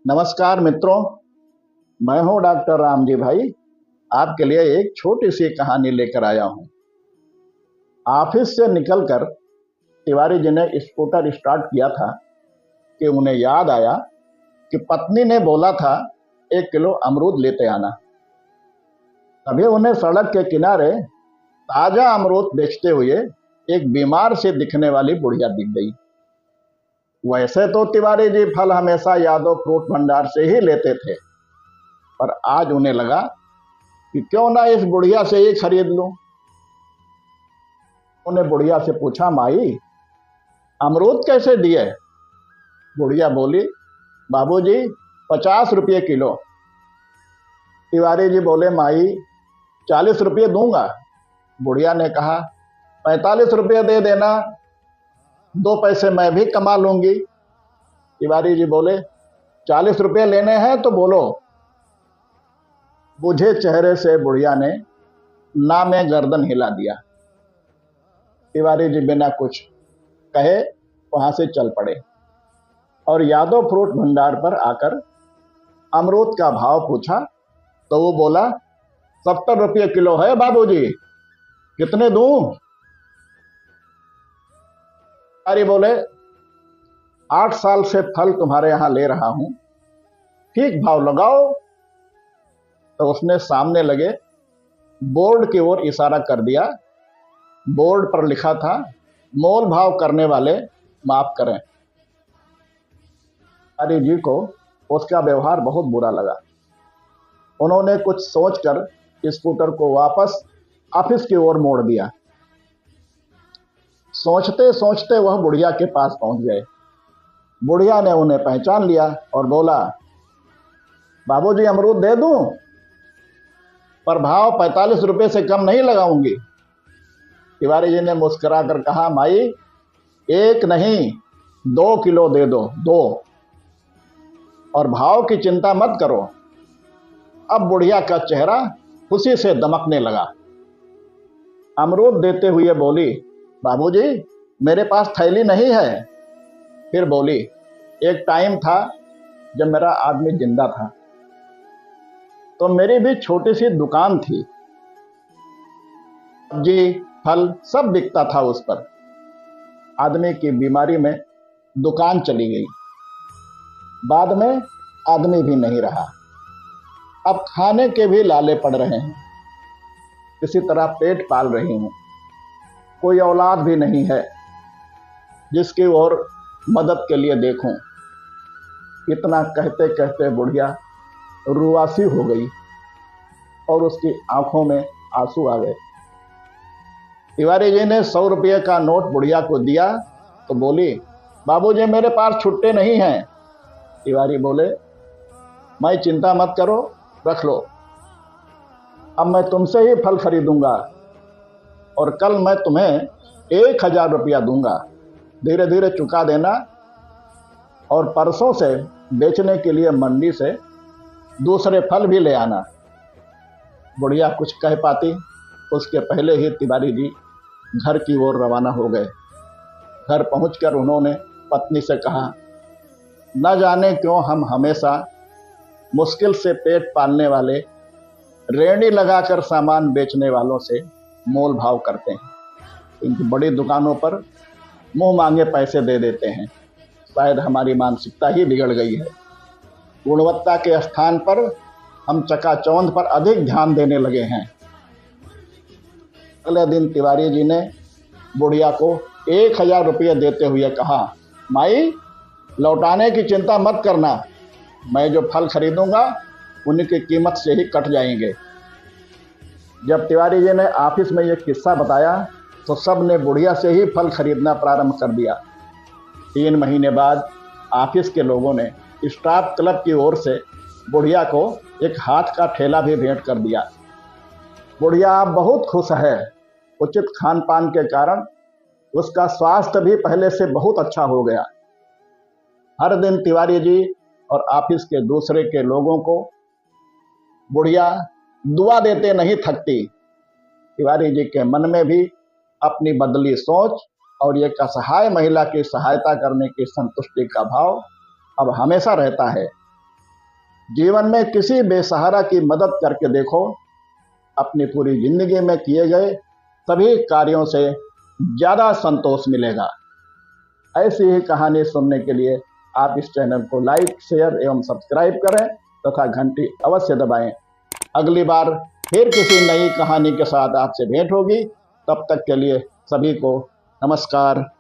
नमस्कार मित्रों, मैं हूं डॉक्टर राम जी भाई। आपके लिए एक छोटी सी कहानी लेकर आया हूं। ऑफिस से निकलकर तिवारी जी ने स्कूटर स्टार्ट किया था कि उन्हें याद आया कि पत्नी ने बोला था 1 किलो अमरूद लेते आना। तभी उन्हें सड़क के किनारे ताजा अमरूद बेचते हुए एक बीमार से दिखने वाली बुढ़िया दिख गई। वैसे तो तिवारी जी फल हमेशा यादव फ्रूट भंडार से ही लेते थे, पर आज उन्हें लगा कि क्यों ना इस बुढ़िया से ही खरीद लूं। उन्हें बुढ़िया से पूछा, माई अमरूद कैसे दिए? बुढ़िया बोली, बाबूजी 50 रुपये किलो। तिवारी जी बोले, माई 40 रुपये दूंगा। बुढ़िया ने कहा, 45 रुपये दे देना, 2 पैसे मैं भी कमा लूंगी। तिवारी जी बोले, 40 रुपये लेने हैं तो बोलो। बुझे चेहरे से बुढ़िया ने ना में गर्दन हिला दिया। तिवारी जी बिना कुछ कहे वहां से चल पड़े और यादव फ्रूट भंडार पर आकर अमरूद का भाव पूछा तो वो बोला, 70 रुपये किलो है बाबूजी, कितने दूं? तिवारी बोले, 8 साल से फल तुम्हारे यहां ले रहा हूं, ठीक भाव लगाओ। तो उसने सामने लगे बोर्ड की ओर इशारा कर दिया। बोर्ड पर लिखा था, मोल भाव करने वाले माफ करें। तिवारी जी को उसका व्यवहार बहुत बुरा लगा। उन्होंने कुछ सोचकर स्कूटर को वापस ऑफिस की ओर मोड़ दिया। सोचते सोचते वह बुढ़िया के पास पहुंच गए। बुढ़िया ने उन्हें पहचान लिया और बोला, बाबूजी अमरूद दे दूं, पर भाव 45 रुपये से कम नहीं लगाऊंगी। तिवारी जी ने मुस्कुराकर कहा, माई 1 नहीं 2 किलो दे दो, 2, और भाव की चिंता मत करो। अब बुढ़िया का चेहरा खुशी से दमकने लगा। अमरूद देते हुए बोली, बाबूजी मेरे पास थैली नहीं है। फिर बोली, एक टाइम था जब मेरा आदमी जिंदा था तो मेरी भी छोटी सी दुकान थी, सब्जी फल सब बिकता था उस पर। आदमी की बीमारी में दुकान चली गई, बाद में आदमी भी नहीं रहा। अब खाने के भी लाले पड़ रहे हैं, किसी तरह पेट पाल रही हूं, कोई औलाद भी नहीं है जिसकी ओर मदद के लिए देखूं। इतना कहते कहते बुढ़िया रुआसी हो गई और उसकी आंखों में आंसू आ गए। तिवारी जी ने 100 रुपये का नोट बुढ़िया को दिया तो बोली, बाबूजी मेरे पास छुट्टे नहीं हैं। तिवारी बोले, मैं चिंता मत करो, रख लो। अब मैं तुमसे ही फल खरीदूंगा और कल मैं तुम्हें 1000 रुपया दूंगा, धीरे धीरे चुका देना, और परसों से बेचने के लिए मंडी से दूसरे फल भी ले आना। बुढ़िया कुछ कह पाती उसके पहले ही तिवारी जी घर की ओर रवाना हो गए। घर पहुंचकर उन्होंने पत्नी से कहा, न जाने क्यों हम हमेशा मुश्किल से पेट पालने वाले रेहड़ी लगाकर सामान बेचने वालों से मोल भाव करते हैं। इनकी बड़ी दुकानों पर मुंह मांगे पैसे दे देते हैं। शायद हमारी मानसिकता ही बिगड़ गई है। गुणवत्ता के स्थान पर हम चकाचौंध पर अधिक ध्यान देने लगे हैं। अगले दिन तिवारी जी ने बुढ़िया को 1000 रुपये देते हुए कहा, माई लौटाने की चिंता मत करना, मैं जो फल खरीदूंगा उन्हीं की कीमत से ही कट जाएंगे। जब तिवारी जी ने ऑफिस में यह किस्सा बताया तो सब ने बुढ़िया से ही फल खरीदना प्रारंभ कर दिया। 3 महीने बाद ऑफिस के लोगों ने स्टाफ क्लब की ओर से बुढ़िया को एक हाथ का ठेला भी भेंट कर दिया। बुढ़िया अब बहुत खुश है। उचित खान पान के कारण उसका स्वास्थ्य भी पहले से बहुत अच्छा हो गया। हर दिन तिवारी जी और ऑफिस के दूसरे के लोगों को बुढ़िया दुआ देते नहीं थकती। तिवारी जी के मन में भी अपनी बदली सोच और एक असहाय महिला की सहायता करने की संतुष्टि का भाव अब हमेशा रहता है। जीवन में किसी बेसहारा की मदद करके देखो, अपनी पूरी जिंदगी में किए गए सभी कार्यों से ज्यादा संतोष मिलेगा। ऐसी ही कहानी सुनने के लिए आप इस चैनल को लाइक, शेयर एवं सब्सक्राइब करें तथा घंटी अवश्य दबाएं। अगली बार फिर किसी नई कहानी के साथ आपसे भेंट होगी। तब तक के लिए सभी को नमस्कार।